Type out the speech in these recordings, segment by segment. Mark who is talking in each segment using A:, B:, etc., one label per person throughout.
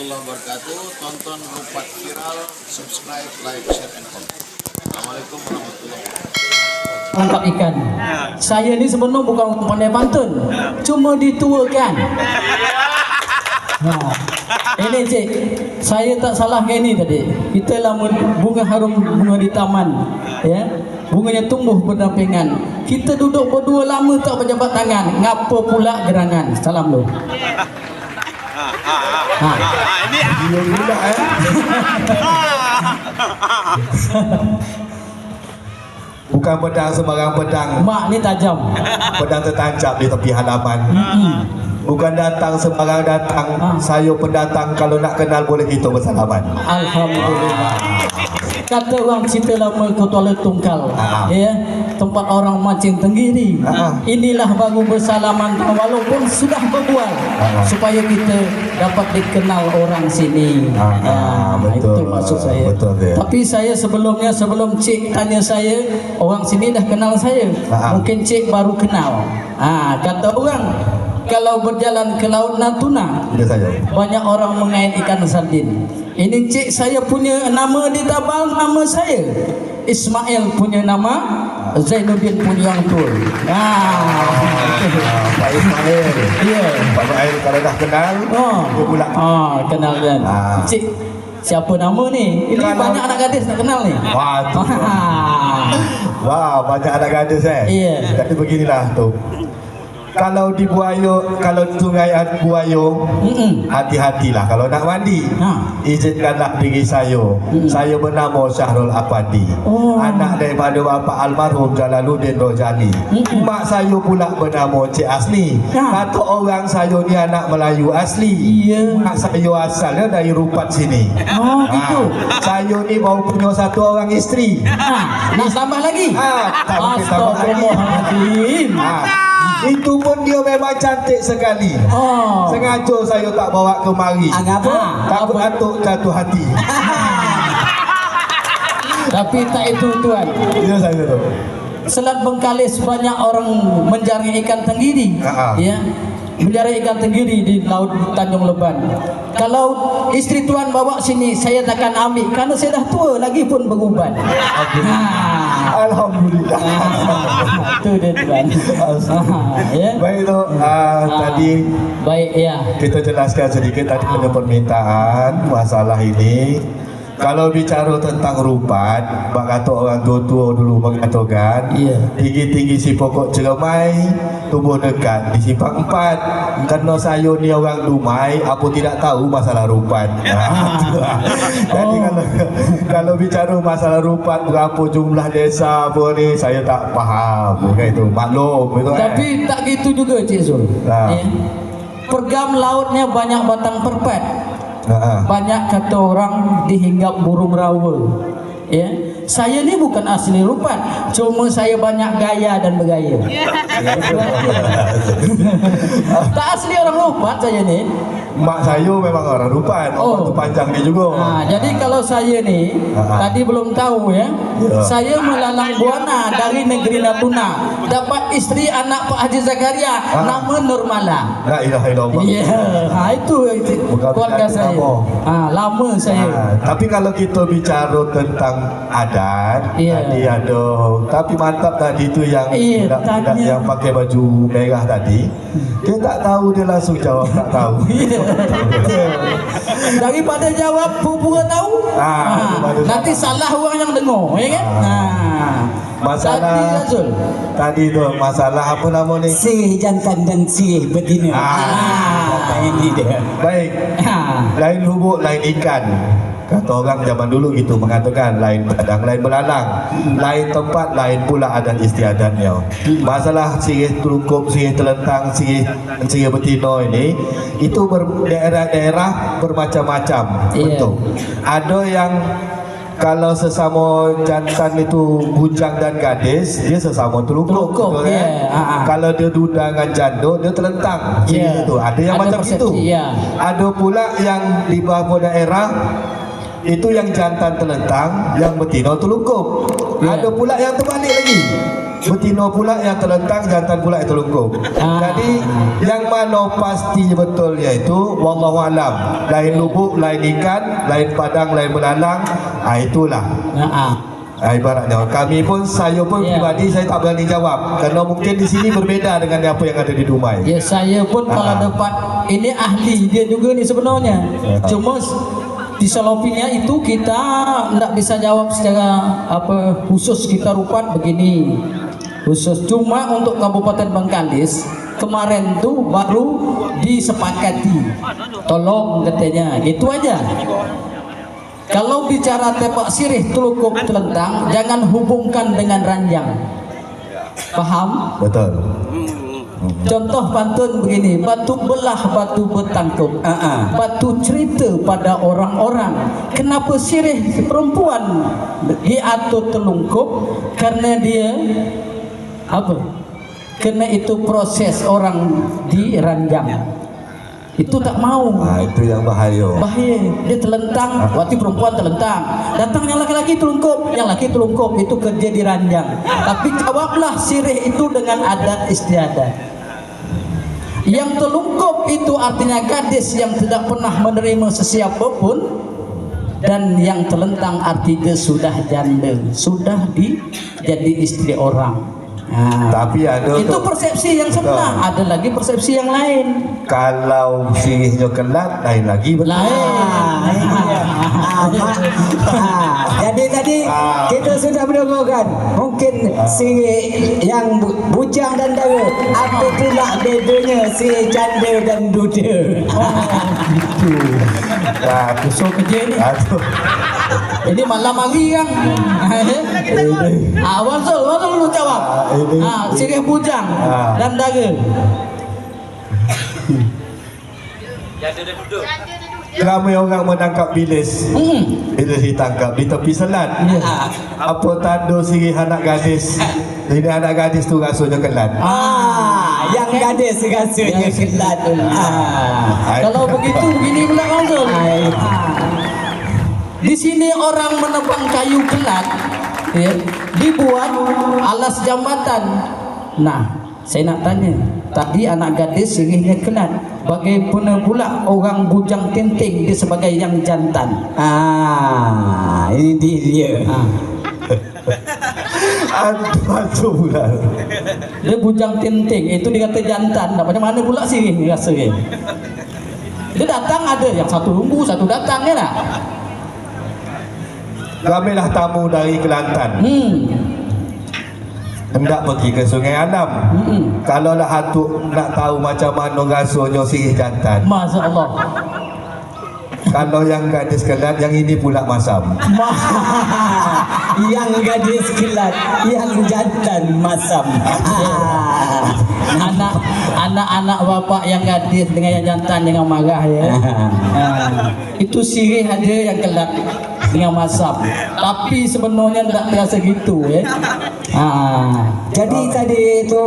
A: warahmatullahi wabarakatuh. Tonton Rupat Viral, subscribe, like, share, and comment. Assalamualaikum warahmatullahi wabarakatuh.
B: Tangkap ikan. Saya ni sebenarnya bukan pandai pantun, cuma dituakan. Nah, ini cik, saya tak salah kayak ni tadi. Kita lah bunga harum, bunga di taman, ya. Bunganya tumbuh berdampingan. Kita duduk berdua lama tak berjabat tangan. Ngapa pula gerangan? Salam lu.
A: Ini dia pula
C: Bukan pedang sembarang pedang.
B: Mak ni tajam.
C: Pedang tertancap di tepi halaman. Bukan datang sembarang datang. Saya pendatang, kalau nak kenal boleh kita bersalaman.
B: Alhamdulillah. Kata orang cerita lama Kuala Tungkal, ya, tempat orang mancing tenggiri. Inilah baru bersalaman walaupun sudah berbual, supaya kita dapat dikenal orang sini.
C: Betul.
B: Itu maksud saya.
C: Betul,
B: tapi saya sebelum cik tanya saya, orang sini dah kenal saya. Mungkin cik baru kenal. Kata orang, kalau berjalan ke laut Natuna, banyak orang mengait ikan sardin. Ini cik saya punya nama di tabal, nama saya Ismail punya nama, Zainuddin punya yang tua.
C: Pak Ismail.
B: Ya.
C: Pak Ismail kalau dah kenal, dia pula.
B: Kenal kan. Cik, siapa nama ni? Ini banyak anak gadis nak kenal ni.
C: Wah, banyak anak gadis
B: Ya.
C: Jadi beginilah tu. Kalau di Buayo, kalau di Sungai Buayo, hati-hatilah kalau nak mandi. Izinkanlah diri saya. Saya bernama Syahrul Afandi. Anak daripada bapa almarhum Jalaluddin Rojali. Mak saya pula bernama Cik Asli. Kata orang saya ni anak Melayu asli. Mak saya asalnya dari Rupat sini.
B: Gitu.
C: Saya ni baru punya satu orang isteri.
B: Nak tambah lagi?
C: Tak boleh tambah lagi. Itu pun dia memang cantik sekali. Sengaja saya tak bawa kemari. Takut atuk jatuh hati.
B: Tapi tak itu tuan.
C: Ya saya tahu.
B: Selat Bengkalis banyak orang menjaring ikan tenggiri. Ya. Menjaring ikan tenggiri di laut Tanjung Leban. Kalau isteri tuan bawa sini, saya takkan ambil karena saya dah tua lagi pun beruban.
C: Alhamdulillah.
B: Itu dia tuan. Ya.
C: Baik tu, tadi
B: baik ya.
C: kita jelaskan sedikit tadi punya permintaan masalah ini. Kalau bicara tentang rupat, bak kata orang tua-tua dulu mengatakan, tinggi-tinggi si pokok ceremai, tumbuh dekat di simpang 4. Kerana saya ni orang Dumai, apa tidak tahu masalah rupat. Jadi kalau bicara masalah rupat, berapa jumlah desa apa ni, saya tak faham. Itu maklum.
B: Tapi tak gitu juga Cik Zul. Pergam lautnya banyak batang perpat. Banyak kata orang dihinggap burung rawa. Ya, saya ni bukan asli Rupat, cuma saya banyak gaya dan bergaya. Tak asli orang Rupat saya ni.
C: Mak saya memang orang Rupat. Itu panjang dia juga.
B: Jadi kalau saya ni tadi belum tahu ya. Saya melalang buana dari negeri Natuna. Dapat isteri anak Pak Haji Zakaria, nama Nurmala.
C: La ilaha illallah.
B: Itu keluarga saya. Lama saya.
C: Tapi kalau kita bicara tentang adat, tadi ada, tapi mantap tadi tu yang budak yang pakai baju merah tadi. Dia tak tahu, dia langsung jawab tak tahu.
B: Daripada jawab pura-pura tahu, nanti salah orang yang dengar, ya kan?
C: Masalah tadi tu, masalah apa nama ni?
B: Sirih jantan dan sirih betina. Ini dia.
C: Baik. Lain lubuk, lain ikan. Kata orang zaman dulu gitu mengatakan, lain pedang, lain belalang, lain tempat, lain pula adat istiadatnya. Masalah sirih telungkup, sirih telentang, sirih betina ini, itu daerah-daerah bermacam-macam bentuk. Ada yang kalau sesama jantan itu bujang dan gadis, dia sesama telungkup. Kalau dia duda dengan janda, dia telentang. Itu ada yang ada macam itu. Ada pula yang di beberapa daerah itu yang jantan telentang, yang betina telungkup. Ada pula yang terbalik lagi. betina pula yang terlentang, jantan pula yang terlungkup. Jadi yang mana pasti betulnya itu wallahu alam. Lain lubuk, lain ikan, lain padang, lain belalang. Itulah. Ibaratnya kami pun, saya pun pribadi saya tak berani jawab kerana mungkin di sini berbeza dengan apa yang ada di Dumai.
B: Ya saya pun kalau dapat ini ahli dia juga nih sebenarnya. Cuma di salopinya itu kita tidak bisa jawab secara apa khusus, kita rupat begini khusus. Cuma untuk Kabupaten Bengkalis kemarin tuh baru disepakati, tolong katanya itu aja. Kalau bicara tepak sirih telukuk telentang, jangan hubungkan dengan ranjang. Paham?
C: Betul.
B: Contoh pantun begini, batu belah batu bertangkup, batu cerita pada orang-orang. Kenapa sirih perempuan diatur telungkup? Karena dia apa? Karena itu proses orang diranjang. Itu tak mau.
C: Itu yang bahaya.
B: Bahaya. Dia telentang, berarti perempuan telentang. Datang yang laki-laki telungkup, yang laki telungkup, itu kerja diranjang. Tapi jawablah sirih itu dengan adat istiadat. Yang telungkup itu artinya gadis yang tidak pernah menerima sesiapa pun, dan yang telentang artinya sudah janda, sudah jadi istri orang.
C: Tapi ada
B: itu persepsi yang sebenar. Ada lagi persepsi yang lain.
C: Kalau sirihnya kelat, lain lagi betul.
D: Jadi tadi kita sudah menemukan mungkin sirih yang bujang dan dara. Apa pula bedanya sirih janda dan duda?
B: Gitu. So kerja ni. Ini malam hari kan. Wasul lu jawab. Sirih bujang dan dara.
C: Ramai orang menangkap bilis. Bilis ditangkap di tepi selat. Apa tanda sirih anak gadis? Ini anak gadis tu rasanya kelat.
D: Yang gadis rasanya kelat.
B: Kalau begitu begini pula Wasul. Di sini orang menebang kayu kelat, ya, dibuat alas jambatan. Nah, saya nak tanya, tadi anak gadis sirihnya kelat, bagaimana pula orang bujang tinting dia sebagai yang jantan?
D: Ini dia.
C: Aduh pula.
B: Dia bujang tinting, itu dikata jantan. Nah, macam mana pula sirih rasanya? Dia datang ada yang satu lumbu, satu datang ya lah.
C: Ramailah tamu dari Kelantan. Hendak pergi ke Sungai Alam. Kalau lah hatu nak tahu macam mana rasanya sirih jantan.
B: Masya Allah.
C: Kalau yang gadis kelat, yang ini pula masam.
D: Yang gadis kelat, yang jantan masam.
B: Anak-anak bapak yang gadis dengan yang jantan dengan marah ya. Itu sirih ada yang kelat dengan masam. Tapi sebenarnya tidak terasa gitu ya.
D: Jadi tadi itu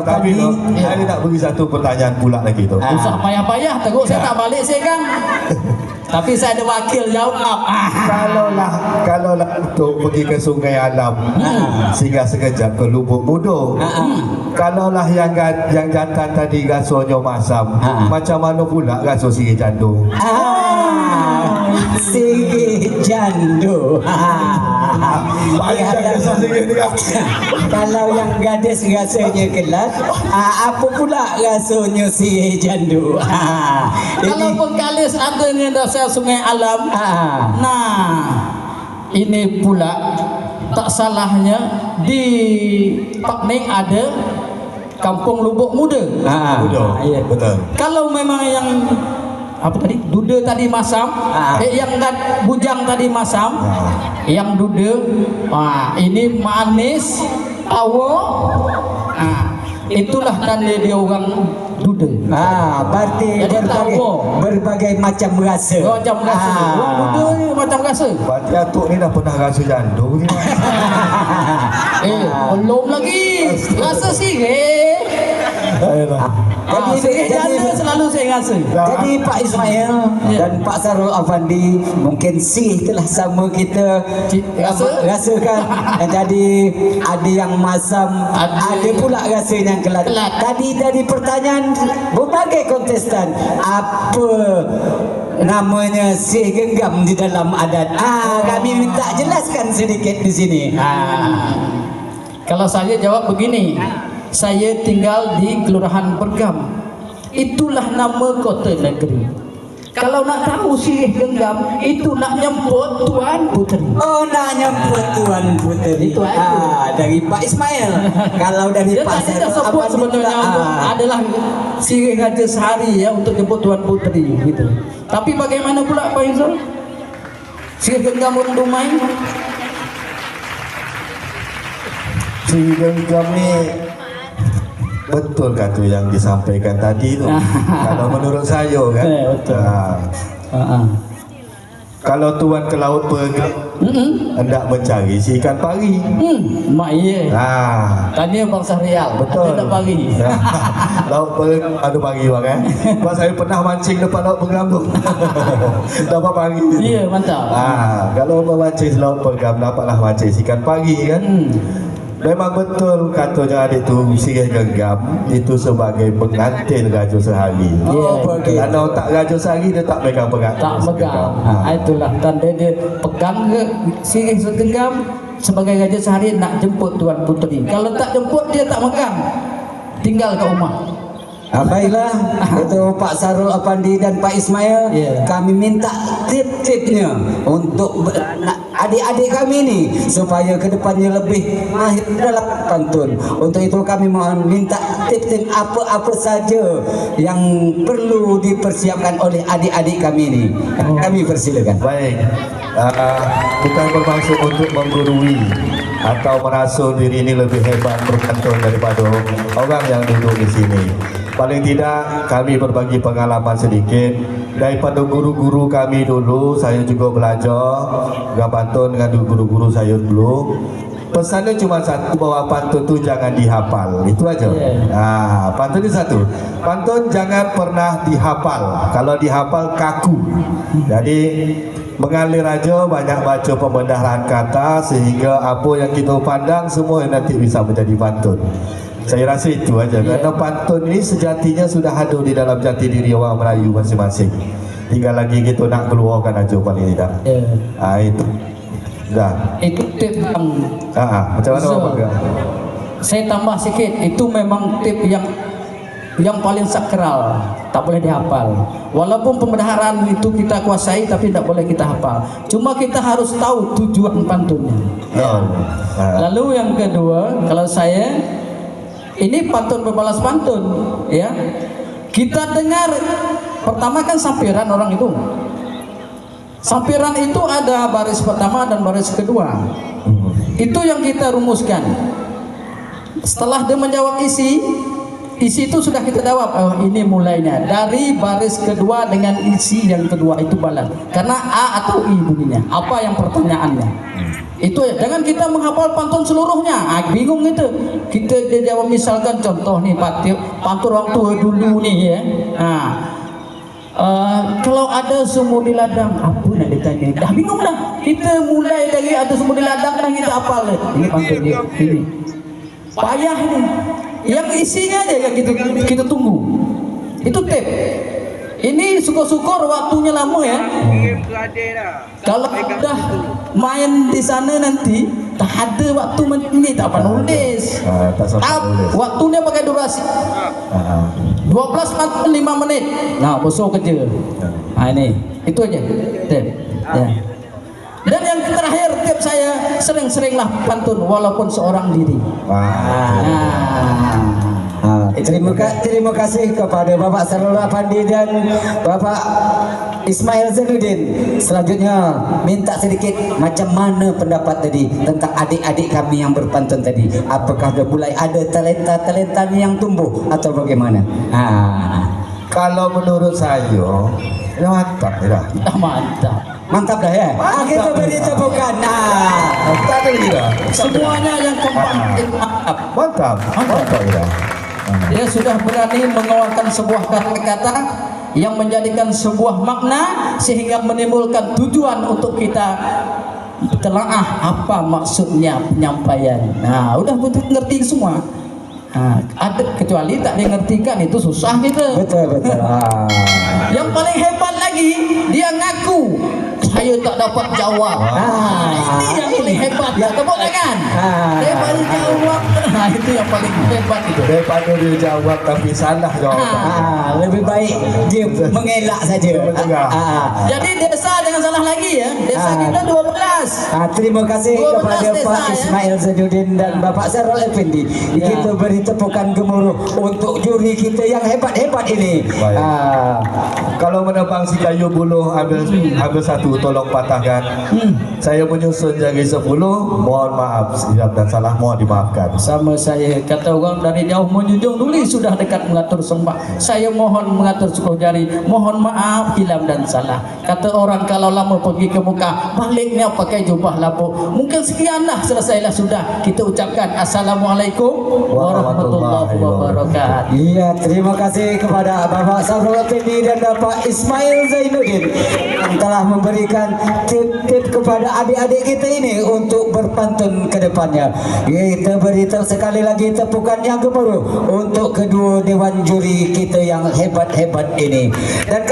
C: tapi saya nak beri satu pertanyaan pula lagi tu.
B: Usah payah-payah, teruk saya tak balik saya kan. Tapi saya ada wakil jawab.
C: Kalau lah untuk pergi ke Sungai Alam, sehingga sekejap ke Lubuk Budo. Kalau lah yang jantan tadi rasanya masam, macam mana pula rasa sirih jandu?
D: Sirih jandu. Kalau yang gadis rasanya kelat, apa pula rasanya sirih jandu?
B: Kalau Bengkalis ada ni dasar Sungai Alam. Nah, ini pula tak salahnya di Pak Ning ada Kampung Lubuk Muda.
C: Iya, betul.
B: Kalau memang yang apa tadi duda tadi masam, yang bujang tadi masam, yang duda, ini manis, itulah tanda dia orang duda.
D: Berarti berbagai macam rasa.
B: Macam rasa. Orang duda ni macam rasa.
C: Berarti atuk ni dah pernah rasa jandu ni.
B: Belum lagi. Rasa sirih. Jadi selalu saya rasa.
D: Jadi Pak Ismail dan Pak Sarul Afandi mungkin telah sama kita rasakan. Jadi ada yang masam, ada pula rasa yang kelat. Tadi pertanyaan berbagai kontestan, apa namanya si genggam di dalam adat. Kami minta jelaskan sedikit di sini.
B: Kalau saya jawab begini, saya tinggal di Kelurahan Pergam. Itulah nama kota negeri. Kalau nak tahu sirih genggam, itu nak nyemput Tuan Puteri.
D: Oh, nak nyemput Tuan Puteri.
B: Itu
D: dari Pak Ismail. Kalau dari
B: Dia
D: Pak
B: tak sebut sebetulnya adalah sirih Raja Sehari ya untuk jemput Tuan Puteri gitu. Tapi bagaimana pula Pak Izul? Sirih genggam orang Dumai?
C: Sirih genggam ni betul kan tu yang disampaikan tadi tu. Kalau menurut saya kan.
B: Betul.
C: Kalau tuan ke laut pergi hendak mencari si ikan pari.
B: Mak iya. Tanya Bang Syahrial.
C: Betul.
B: Ada tak pari?
C: Laut pergi ada pari bang eh. Sebab saya pernah mancing depan laut Pergam tu. Dapat pari.
B: Iya, mantap.
C: Kalau memancing laut Pergam dapatlah mancing ikan pari kan. Memang betul katanya adik tu sirih genggam itu sebagai pengantin Raja Sehari. Kalau tak Raja Sehari dia tak pegang pengantin.
B: Tak pegang. Itulah tanda dia pegang ke sirih genggam sebagai Raja Sehari nak jemput Tuan Puteri. Kalau tak jemput dia tak pegang. Tinggal kat rumah.
D: Baiklah, itu Pak Sarul Afandi dan Pak Ismail. Kami minta tip-tipnya untuk adik-adik kami ni supaya kedepannya lebih mahir dalam pantun. Untuk itu kami mohon minta tip-tip apa-apa saja yang perlu dipersiapkan oleh adik-adik kami ni. Kami persilakan.
C: Baik, bukan bermaksud untuk menggurui atau merasa diri ini lebih hebat berpantun daripada orang yang duduk di sini. Paling tidak kami berbagi pengalaman sedikit daripada guru-guru kami dulu. Saya juga belajar pantun dengan guru-guru saya dulu. Pesannya cuma satu, bahwa pantun tu jangan dihafal. Itu aja. Pantun itu satu. Pantun jangan pernah dihafal. Kalau dihafal kaku. Jadi mengalir aja, banyak baca pembedahan kata sehingga apa yang kita pandang semua nanti bisa menjadi pantun. Saya rasa itu aja. Kerana pantun ini sejatinya sudah ada di dalam jati diri orang Melayu masing-masing. Tinggal lagi kita nak keluarkan aja paling tidak. Itu. Dah.
B: Itu tip yang
C: macam mana Pak?
B: Saya tambah sikit, itu memang tip yang paling sakral, tak boleh dihafal. Walaupun pembenaran itu kita kuasai, tapi tak boleh kita hafal. Cuma kita harus tahu tujuan pantunnya. Lalu yang kedua, kalau saya ini pantun berbalas pantun, ya. Kita dengar pertama kan sampiran orang itu. Sampiran itu ada baris pertama dan baris kedua. Itu yang kita rumuskan. Setelah dia menjawab isi itu sudah kita jawab. Oh, ini mulainya dari baris kedua dengan isi yang kedua itu balas. Karena A atau I bunyinya. Apa yang pertanyaannya? Itu ya. Jangan kita menghafal pantun seluruhnya. Bingung itu. Kita dia jawab misalkan contoh nih pantun orang tua dulu nih ya. Kalau ada sumur di ladang, apa nak ditanya? Dah bingung dah. Kita mulai dari ada sumur di ladang dah kita hafal. Ini pantun dia. Ini. Payah nih. Yang isinya aja yang kita tunggu. Itu tip. Ini syukur-syukur waktunya lama ya. Kalau dah main di sana nanti tak ada waktu ini tak apa nulis. Waktunya pakai durasi 12:05 menit. Nah, besok kerja. Ini itu aja. Tip. Ya. Dan yang terakhir tip saya, sering-seringlah pantun walaupun seorang diri.
D: Terima kasih kepada Bapak Sarul Afandi dan Bapak Ismail Zainuddin. Selanjutnya minta sedikit macam mana pendapat tadi tentang adik-adik kami yang berpantun tadi. Apakah dah mulai ada talenta-talenta yang tumbuh atau bagaimana?
C: Kalau menurut saya, mantap dah.
B: Mantap.
D: Mantap dah ya. Kita beri tepukan.
C: Tak ada lagi dah.
B: Semuanya yang keempat mantap.
C: Mantap dah.
B: Dia sudah berani mengeluarkan sebuah kata-kata yang menjadikan sebuah makna sehingga menimbulkan tujuan untuk kita telaah apa maksudnya penyampaian. Nah, udah betul ngerti semua. Nah, ada kecuali tak mengertikan itu susah kita.
D: Betul.
B: Yang paling hebat lagi dia ngaku saya tak dapat jawab. Ini yang paling hebat. Ya, tepuk tangan. Dia paling jawab. Nah, itu yang paling hebat itu.
C: Daripada dia jawab tapi salah jawaban.
D: Lebih baik dia mengelak saja.
B: Jadi desa dengan salah lagi ya. Desa kita 12.
D: Terima kasih
B: 12
D: kepada
B: desa,
D: Pak
B: ya.
D: Ismail Zainuddin dan Bapak Sarul Effendi.
B: Ya.
D: Kita beri tepukan gemuruh untuk juri kita yang hebat-hebat ini.
C: Baik. Kalau menebang si kayu buluh ambil satu, tolong patahkan. Saya menyusun jadi 10, mohon maaf silap dan salah mohon dimaafkan.
B: Sama saya, kata orang dari jauh menjunjung duli sudah dekat mengatur sembah. Saya mohon mengatur suku jari, mohon maaf hilang dan salah. Kata orang kalau lama pergi ke Mekah, baliknya pakai jubah lapuk. Mungkin sekianlah, selesailah sudah. Kita ucapkan Assalamualaikum warahmatullahi wabarakatuh.
D: Iya, terima kasih kepada Bapak Sarul Effendi dan Bapak Ismail Zainuddin yang telah memberikan tip-tip kepada adik-adik kita ini untuk berpantun ke depannya. Kita beri sekali lagi tepukan yang gemuruh untuk kedua dewan juri kita yang hebat-hebat ini. Dan